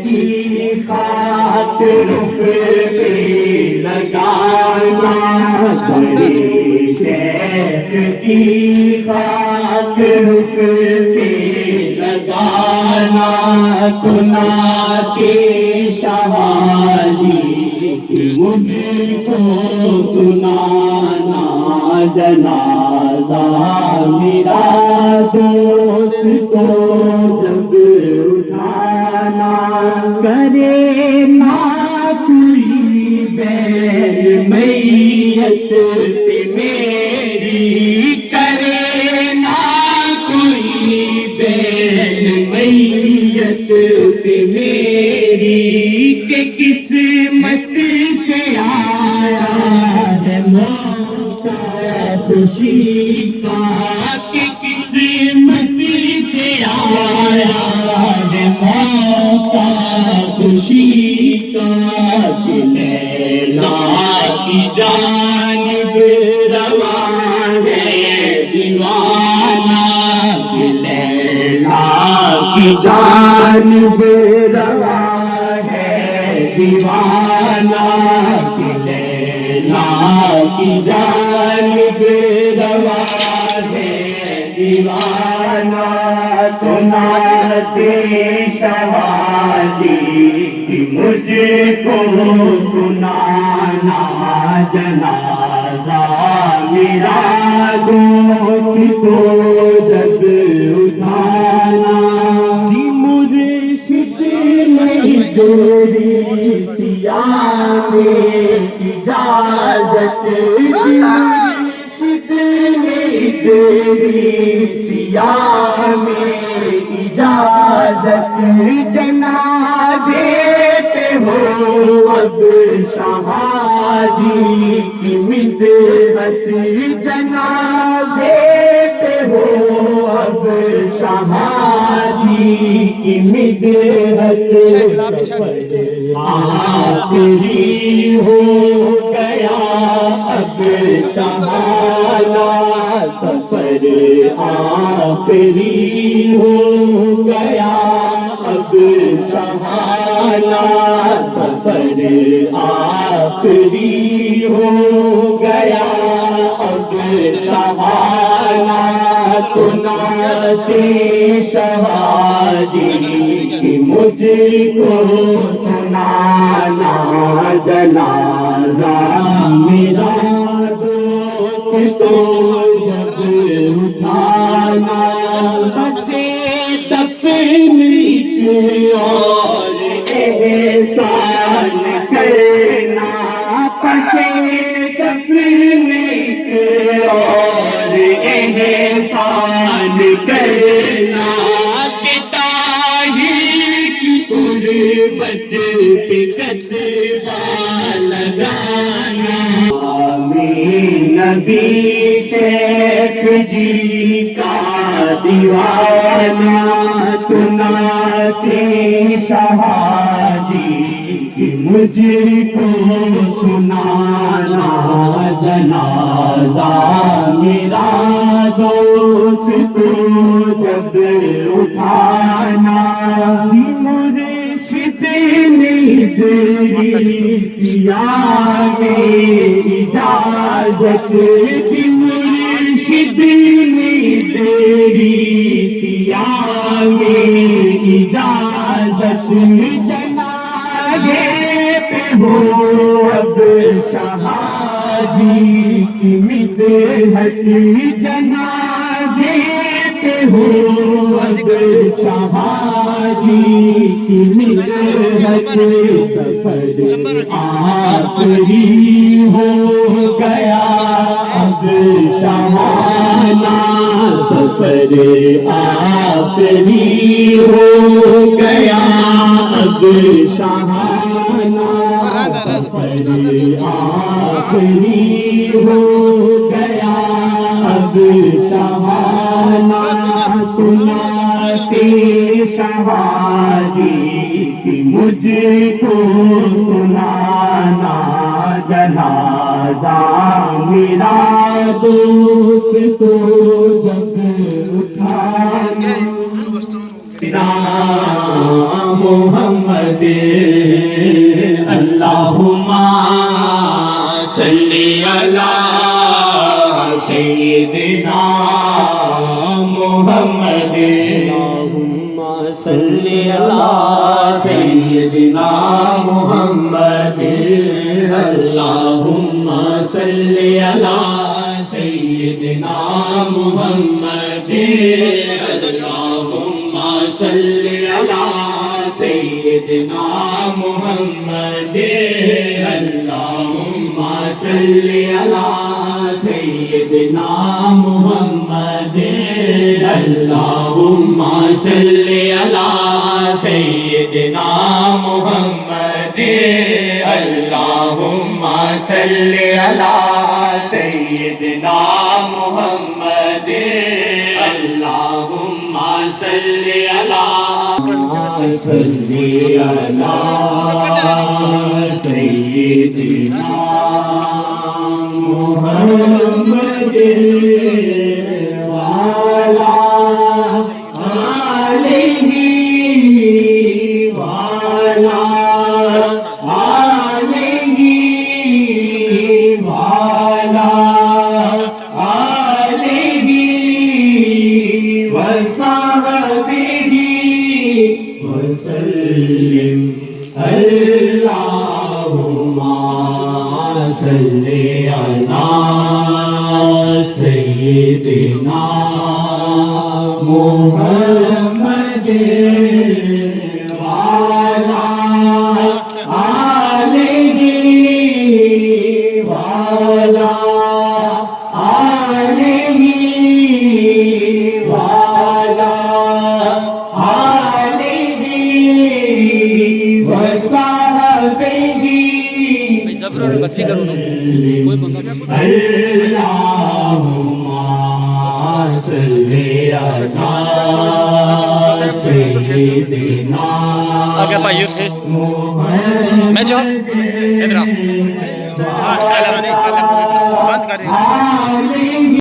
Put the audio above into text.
کی خاک رخ پہ لگانا، شیخ کی خاک رخ پہ لگانا، گناہ کے شہادی مجھ کو سنانا، جنازہ میرا دوست کو جب اٹھانا، کرے نہ کوئی بین میت پہ میری، کرے نہ کوئی بین میت پہ میری، کہ قسمت سے آیا ہے موقع خوشی کا، کہ قسمت سے آیا ہے موقع خوشی کا، کہ لیلا کی جانب رواں ہے دیوانہ، کہ لیلا کی جانب رواں ہے دیوانہ، کہ لیلا کی جانب رواں ہے دیوانہ، تو نعت شہادی کی مجھ کو سنانا، جنازہ میرا دوست کو جب اٹھانا، مرشد نہیں جوڑی سیاہ میں اجازت، مرشد نہیں جوڑی سیاہ میں اجازت، جنازے پہ ہو اب شہاجی کی مدحت، جنازے پہ ہو اب شہاجی کی مدحت، آخری ہو گیا اب شہانہ سفر، آخری ہو گیا اب شہانہ سفر، آخری ہو گیا اب شہانہ، تو نعت شہادی کی مجھ کو سنانا، جنازہ میرا دوست کو جب اٹھانا، بسے دفن ایک اور احسان کرنا، بسے دفن ایک اور احسان کرنا، کہ طاہر کی تربت پہ کتبہ لگانا، آمین نبی شیخ جی کا دیوانہ، تو نعت شہادی کی مجھ کو سنانا، جنازہ میرا دوست کو جب اٹھانا، مرشد نہیں دی سیاہ میں اجازت، مرشد نہیں دی سیاہ میں اجازت، جنازے پہ ہو اب شہاجی کی مدحت، جنازے پہ ہو اب شہاجی کی مدحت، سفر آخری ہو گیا اب شہانہ، سفر آخری ہو گیا اب شہانہ، سفر آخری ہو گیا اب شہانہ، تو نعت شہادی کی مجھ کو سنانا، جنازہ میرا دوست کو جب اٹھانا، سیدنا محمد اللہم صلی علی سیدنا محمد اللہم صلی علی سیدنا محمد اللہم صلی علی سیدنا محمد اللہم صلی علی سیدنا محمد اللہم صلی علی سیدنا محمد اللہم صلی علی سیدنا محمد اللہم صلی علی سیدنا محمد اللہم صلی علی سیدنا محمد وعلی آلہ وعلی آلہ وعلی آلہ وصحبہ وسلم اللہم صلی علی سیدنا محمد وعلی آلہ وعلی آلہ وعلی بچی کرو نا کوئی بندہ اللہم صلی علی سیدنا آگے بھائیو تھے میں چاہوں ادھر آؤ بند کر